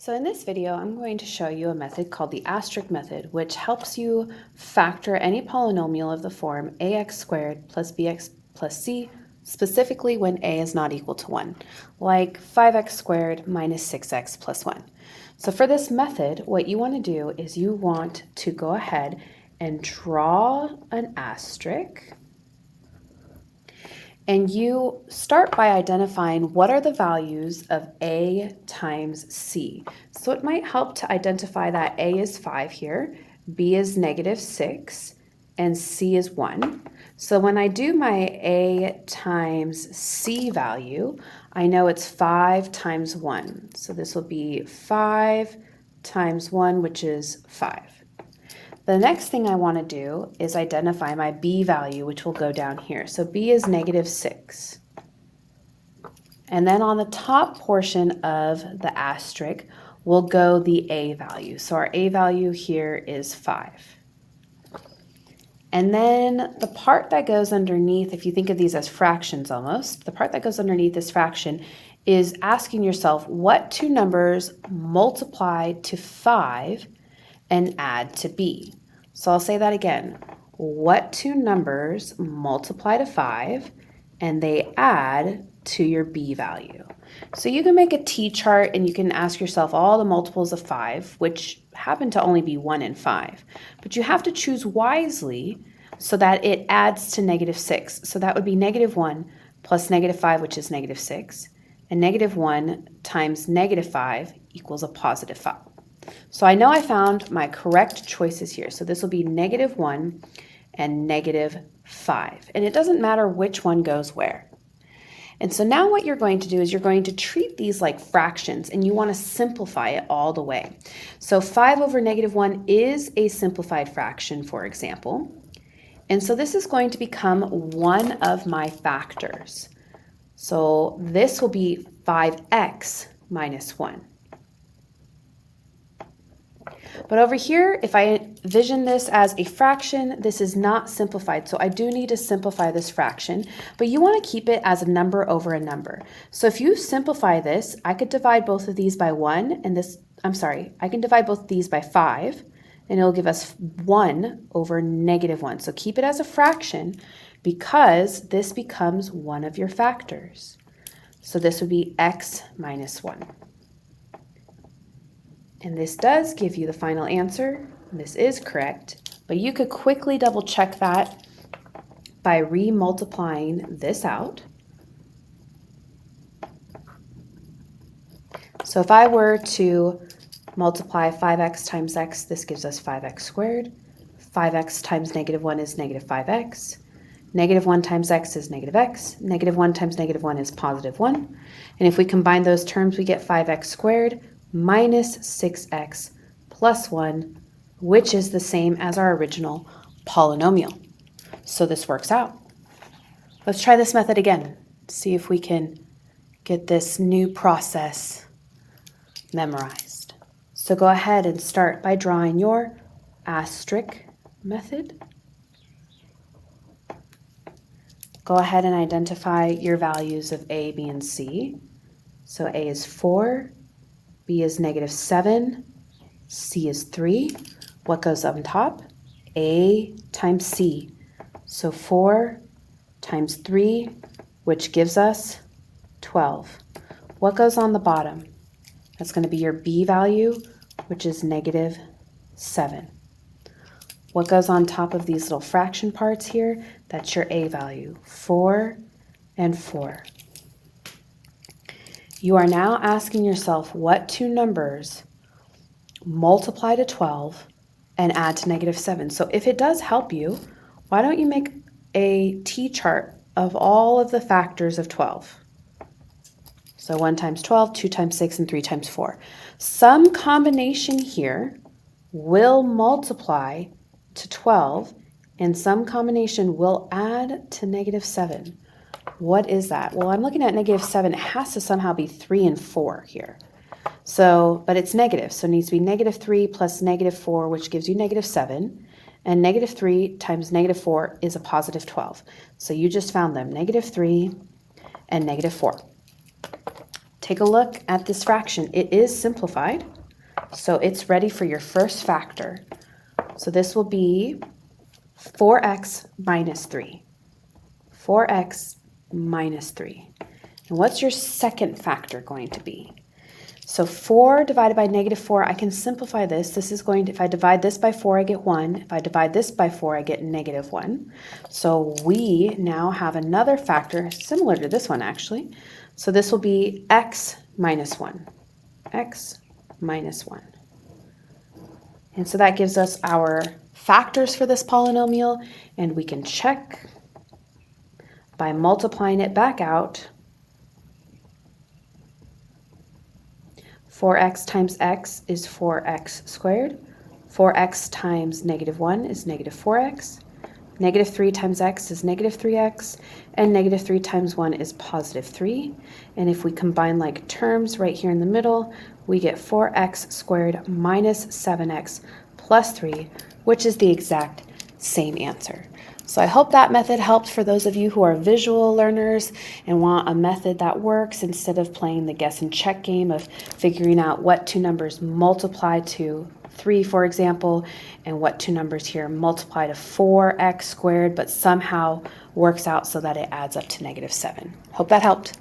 So in this video, I'm going to show you a method called the asterisk method, which helps you factor any polynomial of the form ax squared plus bx plus c, specifically when a is not equal to 1, like 5x squared minus 6x plus 1. So for this method, what you want to do is you want to go ahead and draw an asterisk. And you start by identifying what are the values of a times c. So it might help to identify that a is 5 here, b is -6, and c is 1. So when I do my a times c value, I know it's 5 times 1. So this will be 5 times 1, which is 5. The next thing I want to do is identify my b value, which will go down here. So b is -6. And then on the top portion of the asterisk will go the a value. So our a value here is 5. And then the part that goes underneath, if you think of these as fractions almost, the part that goes underneath this fraction is asking yourself what two numbers multiply to 5 and add to b. So I'll say that again. What two numbers multiply to 5 and they add to your b value? So you can make a t-chart and you can ask yourself all the multiples of 5, which happen to only be 1 and 5. But you have to choose wisely so that it adds to -6. So that would be -1 plus -5, which is -6. And -1 times -5 equals a +5. So I know I found my correct choices here. So this will be -1 and -5. And it doesn't matter which one goes where. And so now what you're going to do is you're going to treat these like fractions and you want to simplify it all the way. So 5 over -1 is a simplified fraction, for example. And so this is going to become one of my factors. So this will be 5x minus 1. But over here, if I envision this as a fraction, this is not simplified. So I do need to simplify this fraction, but you want to keep it as a number over a number. So if you simplify this, I could divide both of these by 1 and this, I can divide both of these by 5 and it'll give us 1 over -1. So keep it as a fraction because this becomes one of your factors. So this would be x minus 1. And this does give you the final answer. This is correct, but you could quickly double check that by re-multiplying this out. So if I were to multiply 5x times x, this gives us 5x squared. 5x times -1 is -5x. -1 times x is -x. -1 times -1 is +1. And if we combine those terms, we get 5x squared minus 6x plus 1, which is the same as our original polynomial. So this works out. Let's try this method again. See if we can get this new process memorized. So go ahead and start by drawing your asterisk method. Go ahead and identify your values of a, b, and c. So a is 4, b is -7, c is 3. What goes up on top? A times c. So 4 times 3, which gives us 12. What goes on the bottom? That's going to be your b value, which is -7. What goes on top of these little fraction parts here? That's your a value, 4 and 4. You are now asking yourself what two numbers multiply to 12 and add to -7. So if it does help you, why don't you make a t-chart of all of the factors of 12? So 1 times 12, 2 times 6, and 3 times 4. Some combination here will multiply to 12, and some combination will add to -7. What is that? Well, I'm looking at -7. It has to somehow be 3 and 4 here. So, but it's negative, so it needs to be -3 plus -4, which gives you -7. And -3 times -4 is a +12. So you just found them, -3 and -4. take a look at this fraction. It is simplified, so it's ready for your first factor. So this will be 4x minus 3. 4x minus 3. And what's your second factor going to be? So 4 divided by negative 4, I can simplify this. This is going to, if I divide this by 4, I get 1. If I divide this by 4, I get negative 1. So we now have another factor similar to this one, actually. So this will be x minus 1. X minus 1. And so that gives us our factors for this polynomial, and we can check by multiplying it back out. 4x times x is 4x squared. 4x times negative 1 is negative 4x. Negative 3 times x is negative 3x. And negative 3 times 1 is positive 3. And if we combine like terms right here in the middle, we get 4x squared minus 7x plus 3, which is the exact same answer. So I hope that method helped for those of you who are visual learners and want a method that works instead of playing the guess and check game of figuring out what two numbers multiply to 3, for example, and what two numbers here multiply to 4x squared, but somehow works out so that it adds up to negative 7. Hope that helped.